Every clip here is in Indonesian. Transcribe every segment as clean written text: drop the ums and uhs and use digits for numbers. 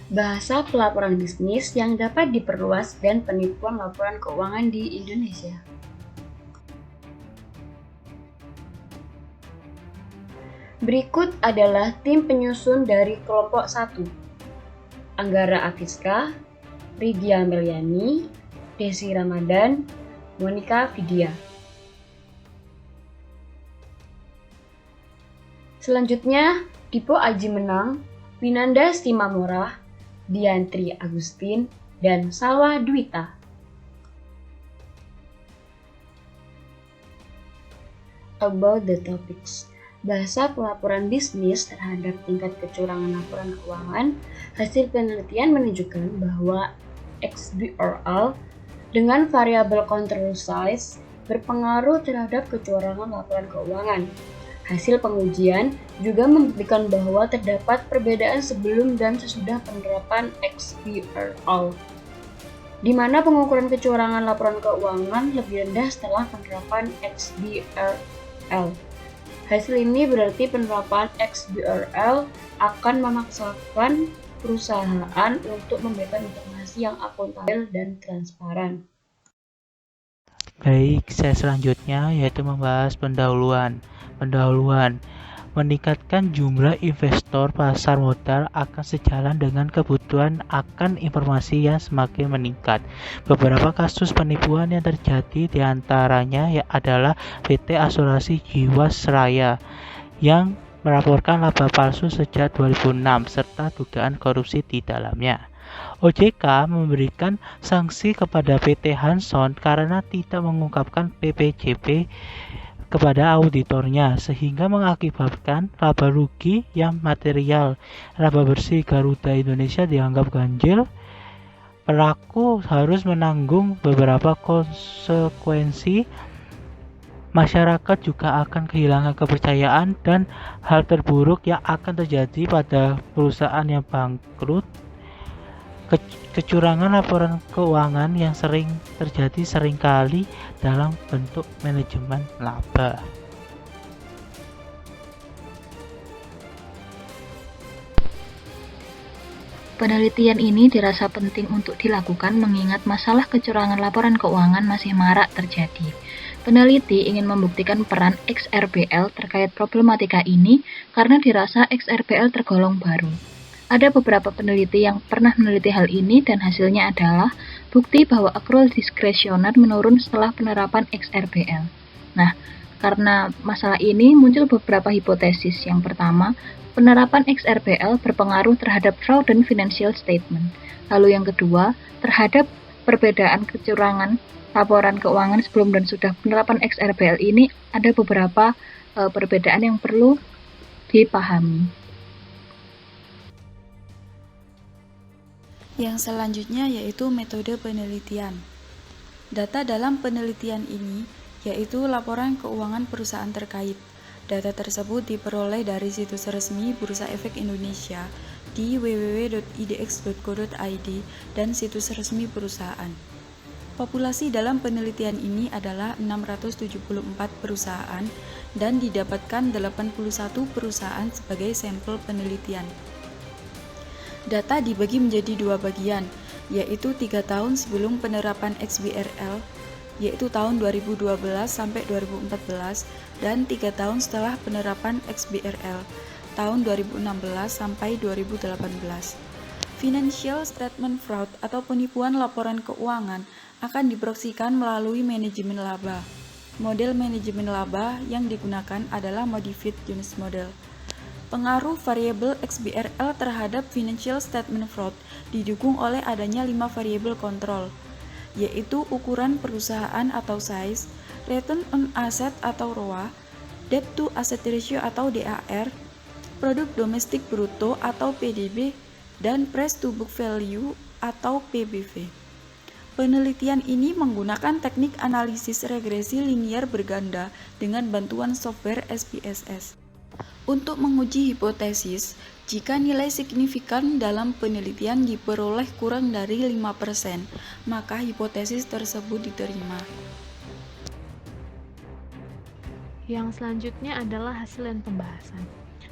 Bahasa pelaporan bisnis yang dapat diperluas dan penipuan laporan keuangan di Indonesia. Berikut adalah tim penyusun dari kelompok 1. Anggara Afiska, Ridya Meliani, Desi Ramadan, Monica Vidya. Selanjutnya, Dipo Aji Menang, Winanda Stimamora, Diantri Agustin, dan Salwa Dwita. About the topics. Bahasa pelaporan bisnis terhadap tingkat kecurangan laporan keuangan, hasil penelitian menunjukkan bahwa XBRL dengan variabel control size berpengaruh terhadap kecurangan laporan keuangan. Hasil pengujian juga membuktikan bahwa terdapat perbedaan sebelum dan sesudah penerapan XBRL, di mana pengukuran kecurangan laporan keuangan lebih rendah setelah penerapan XBRL. Hasil ini berarti penerapan XBRL akan memaksakan perusahaan untuk memberikan informasi yang akuntabel dan transparan. Baik, saya selanjutnya yaitu membahas pendahuluan. Meningkatkan jumlah investor pasar modal akan sejalan dengan kebutuhan akan informasi yang semakin meningkat. Beberapa kasus penipuan yang terjadi diantaranya adalah PT Asuransi Jiwasraya yang melaporkan laba palsu sejak 2006 serta dugaan korupsi di dalamnya. OJK memberikan sanksi kepada PT Hanson karena tidak mengungkapkan PPJP kepada auditornya sehingga mengakibatkan laba rugi yang material. Laba bersih Garuda Indonesia dianggap ganjil. Pelaku harus menanggung beberapa konsekuensi. Masyarakat juga akan kehilangan kepercayaan dan hal terburuk yang akan terjadi pada perusahaan yang bangkrut. Kecurangan laporan keuangan yang sering terjadi seringkali dalam bentuk manajemen laba. Penelitian ini dirasa penting untuk dilakukan mengingat masalah kecurangan laporan keuangan masih marak terjadi. Peneliti ingin membuktikan peran XRBL terkait problematika ini karena dirasa XRBL tergolong baru. Ada beberapa peneliti yang pernah meneliti hal ini dan hasilnya adalah bukti bahwa accrual diskresioner menurun setelah penerapan XRBL. Nah, karena masalah ini muncul beberapa hipotesis. Yang pertama, penerapan XRBL berpengaruh terhadap fraudulent financial statement. Lalu yang kedua, terhadap perbedaan kecurangan laporan keuangan sebelum dan sudah penerapan XRBL ini ada beberapa perbedaan yang perlu dipahami. Yang selanjutnya yaitu metode penelitian. Data dalam penelitian ini yaitu laporan keuangan perusahaan terkait. Data tersebut diperoleh dari situs resmi Bursa Efek Indonesia di www.idx.co.id dan situs resmi perusahaan. Populasi dalam penelitian ini adalah 674 perusahaan dan didapatkan 81 perusahaan sebagai sampel penelitian. Data dibagi menjadi dua bagian, yaitu 3 tahun sebelum penerapan XBRL, yaitu tahun 2012 sampai 2014, dan 3 tahun setelah penerapan XBRL, tahun 2016 sampai 2018. Financial statement fraud atau penipuan laporan keuangan akan diproyeksikan melalui manajemen laba. Model manajemen laba yang digunakan adalah Modified Jones Model. Pengaruh variabel XBRL terhadap financial statement fraud didukung oleh adanya 5 variabel kontrol, yaitu ukuran perusahaan atau size, return on asset atau ROA, debt to asset ratio atau DAR, produk domestik bruto atau PDB, dan price to book value atau PBV. Penelitian ini menggunakan teknik analisis regresi linier berganda dengan bantuan software SPSS. Untuk menguji hipotesis, jika nilai signifikan dalam penelitian diperoleh kurang dari 5%, maka hipotesis tersebut diterima. Yang selanjutnya adalah hasil dan pembahasan.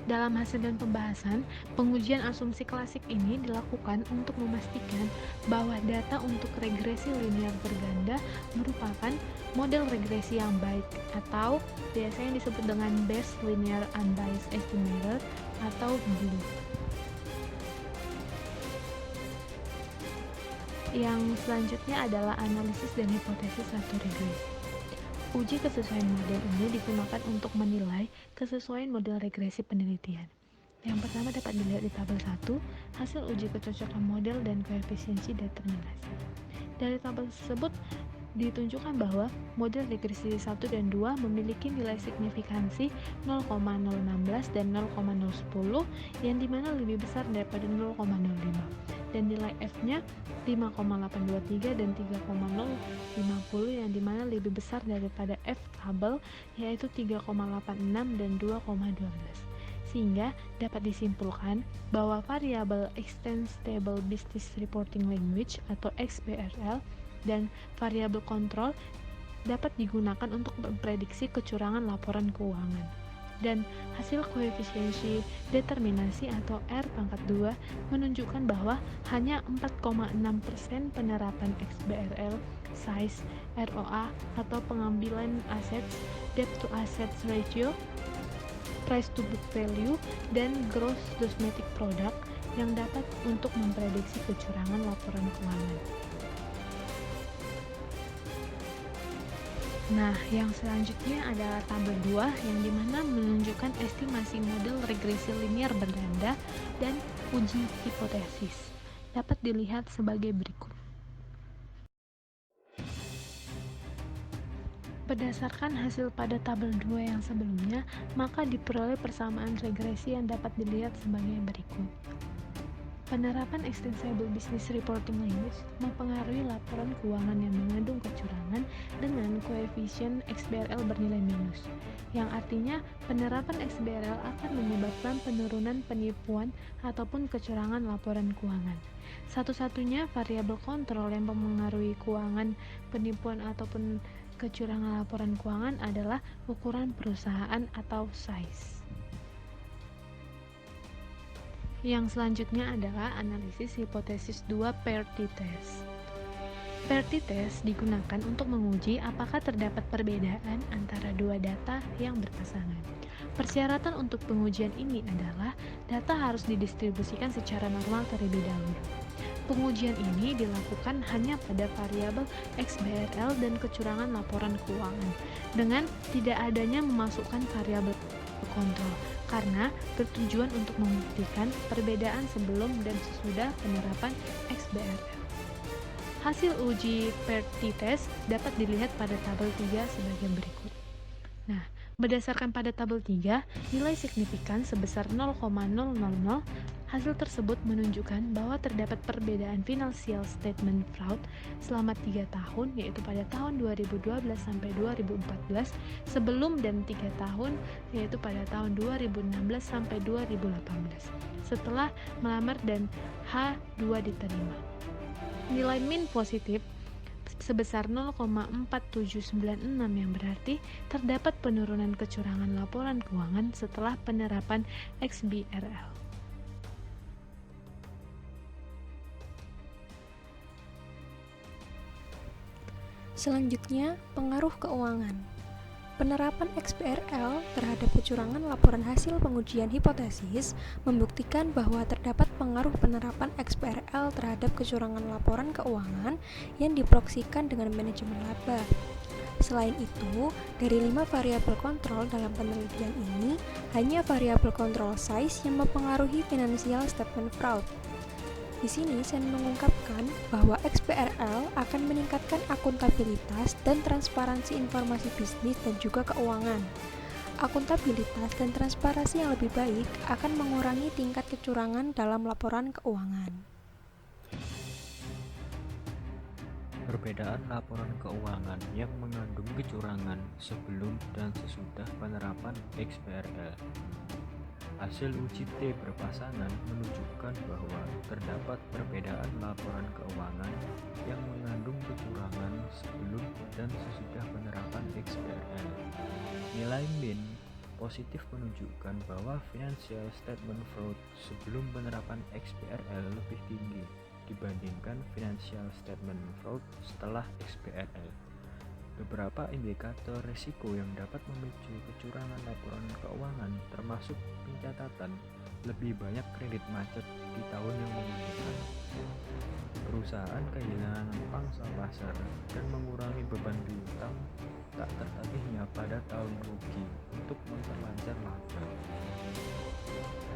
Dalam hasil dan pembahasan, pengujian asumsi klasik ini dilakukan untuk memastikan bahwa data untuk regresi linear berganda merupakan model regresi yang baik atau biasanya disebut dengan Best Linear Unbiased Estimator atau BLU. Yang selanjutnya adalah analisis dan hipotesis satu regresi. Uji kesesuaian model ini digunakan untuk menilai kesesuaian model regresi penelitian. Yang pertama dapat dilihat di tabel 1, hasil uji kecocokan model dan koefisiensi determinasi. Dari tabel tersebut ditunjukkan bahwa model regresi 1 dan 2 memiliki nilai signifikansi 0,016 dan 0,010 yang dimana lebih besar daripada 0,05 dan nilai F-nya 5,823 dan 3,050 yang dimana lebih besar daripada F tabel yaitu 3,86 dan 2,12 sehingga dapat disimpulkan bahwa variabel Extensible Business Reporting Language atau XBRL dan variabel kontrol dapat digunakan untuk memprediksi kecurangan laporan keuangan. Dan hasil koefisiensi determinasi atau R pangkat 2 menunjukkan bahwa hanya 4,6% penerapan XBRL, size, ROA atau pengambilan assets, debt to assets ratio, price to book value, dan gross domestic product yang dapat untuk memprediksi kecurangan laporan keuangan. Nah, yang selanjutnya adalah tabel 2 yang dimana menunjukkan estimasi model regresi linear berganda dan uji hipotesis. Dapat dilihat sebagai berikut. Berdasarkan hasil pada tabel 2 yang sebelumnya, maka diperoleh persamaan regresi yang dapat dilihat sebagai berikut. Penerapan Extensible Business Reporting Language mempengaruhi laporan keuangan yang mengandung kecurangan dengan koefisien XBRL bernilai minus, yang artinya penerapan XBRL akan menyebabkan penurunan penipuan ataupun kecurangan laporan keuangan. Satu-satunya variabel kontrol yang mempengaruhi keuangan, penipuan ataupun kecurangan laporan keuangan adalah ukuran perusahaan atau size. Yang selanjutnya adalah analisis hipotesis 2 pair t-test. Pair t-test digunakan untuk menguji apakah terdapat perbedaan antara dua data yang berpasangan. Persyaratan untuk pengujian ini adalah data harus didistribusikan secara normal terlebih dahulu. Pengujian ini dilakukan hanya pada variabel XBRL dan kecurangan laporan keuangan, dengan tidak adanya memasukkan variabel kontrol, karena bertujuan untuk membuktikan perbedaan sebelum dan sesudah penerapan XBRL. Hasil uji pair t-test dapat dilihat pada tabel 3 sebagai berikut. Nah, berdasarkan pada tabel 3, nilai signifikan sebesar 0,000, hasil tersebut menunjukkan bahwa terdapat perbedaan financial statement fraud selama 3 tahun, yaitu pada tahun 2012 sampai 2014, sebelum dan 3 tahun, yaitu pada tahun 2016 sampai 2018, setelah melamar dan H2 diterima. Nilai min positif sebesar 0,4796 yang berarti terdapat penurunan kecurangan laporan keuangan setelah penerapan XBRL. Selanjutnya, pengaruh keuangan. Penerapan XBRL terhadap kecurangan laporan hasil pengujian hipotesis membuktikan bahwa terdapat pengaruh penerapan XBRL terhadap kecurangan laporan keuangan yang diproksikan dengan manajemen laba. Selain itu, dari 5 variabel kontrol dalam penelitian ini, hanya variabel kontrol size yang mempengaruhi financial statement fraud. Di sini Sen mengungkapkan bahwa XBRL akan meningkatkan akuntabilitas dan transparansi informasi bisnis dan juga keuangan. Akuntabilitas dan transparansi yang lebih baik akan mengurangi tingkat kecurangan dalam laporan keuangan. Perbedaan laporan keuangan yang mengandung kecurangan sebelum dan sesudah penerapan XBRL. Hasil uji T berpasangan menunjukkan bahwa terdapat perbedaan laporan keuangan yang mengandung kecurangan sebelum dan sesudah penerapan XBRL. Nilai min positif menunjukkan bahwa financial statement fraud sebelum penerapan XBRL lebih tinggi dibandingkan financial statement fraud setelah XBRL. Beberapa indikator risiko yang dapat memicu kecurangan laporan keuangan termasuk pencatatan lebih banyak kredit macet di tahun yang menguntungkan, perusahaan kehilangan pangsa pasar, dan mengurangi beban piutang tak tertagihnya pada tahun rugi untuk memperlancar laba.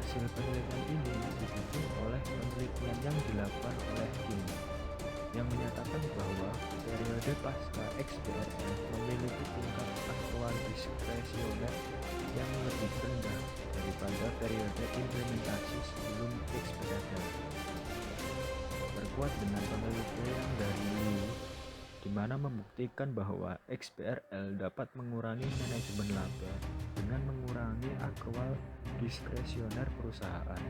Hasil penelitian ini didukung oleh penelitian yang dilakukan oleh tim yang menyatakan bahwa periode pasca XBRL memiliki tingkat aktual diskresioner yang lebih rendah daripada periode implementasi sebelum XBRL. Berkuat dengan penelitian dari Liu, di mana membuktikan bahwa XBRL dapat mengurangi manajemen laba dengan mengurangi aktual diskresioner perusahaan.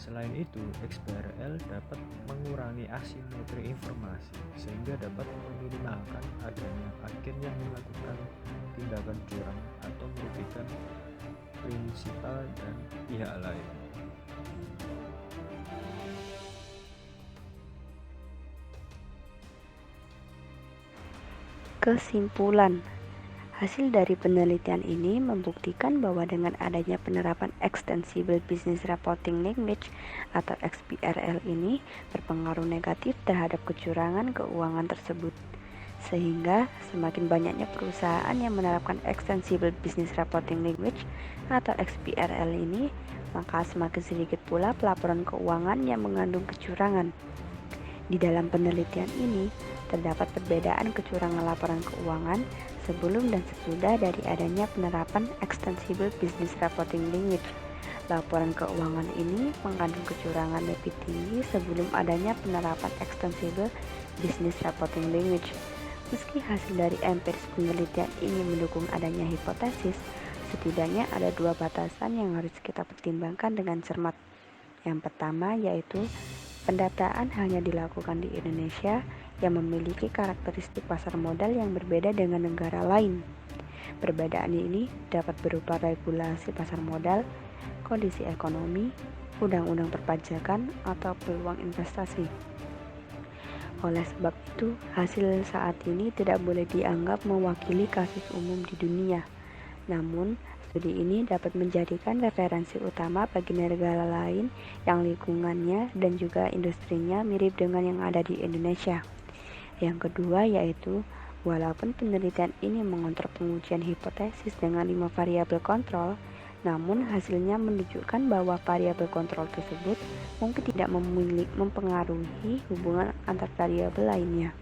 Selain itu, XBRL dapat mengurangi asimetri informasi sehingga dapat meminimalkan adanya agen yang melakukan tindakan curang atau merugikan prinsipal dan pihak lain. Kesimpulan, hasil dari penelitian ini membuktikan bahwa dengan adanya penerapan Extensible Business Reporting Language atau XBRL ini berpengaruh negatif terhadap kecurangan keuangan tersebut. Sehingga semakin banyaknya perusahaan yang menerapkan Extensible Business Reporting Language atau XBRL ini, maka semakin sedikit pula pelaporan keuangan yang mengandung kecurangan. Di dalam penelitian ini, terdapat perbedaan kecurangan laporan keuangan sebelum dan sesudah dari adanya penerapan Extensible Business Reporting Language. Laporan keuangan ini mengandung kecurangan lebih tinggi sebelum adanya penerapan Extensible Business Reporting Language. Meski hasil dari empiris penelitian ini mendukung adanya hipotesis, setidaknya ada dua batasan yang harus kita pertimbangkan dengan cermat. Yang pertama yaitu pendataan hanya dilakukan di Indonesia yang memiliki karakteristik pasar modal yang berbeda dengan negara lain. Perbedaan ini dapat berupa regulasi pasar modal, kondisi ekonomi, undang-undang perpajakan, atau peluang investasi. Oleh sebab itu, hasil saat ini tidak boleh dianggap mewakili kasus umum di dunia. Namun, studi ini dapat menjadikan referensi utama bagi negara lain yang lingkungannya dan juga industrinya mirip dengan yang ada di Indonesia. Yang kedua yaitu, walaupun penelitian ini mengontrol pengujian hipotesis dengan 5 variabel kontrol, namun hasilnya menunjukkan bahwa variabel kontrol tersebut mungkin tidak mempengaruhi hubungan antar variabel lainnya.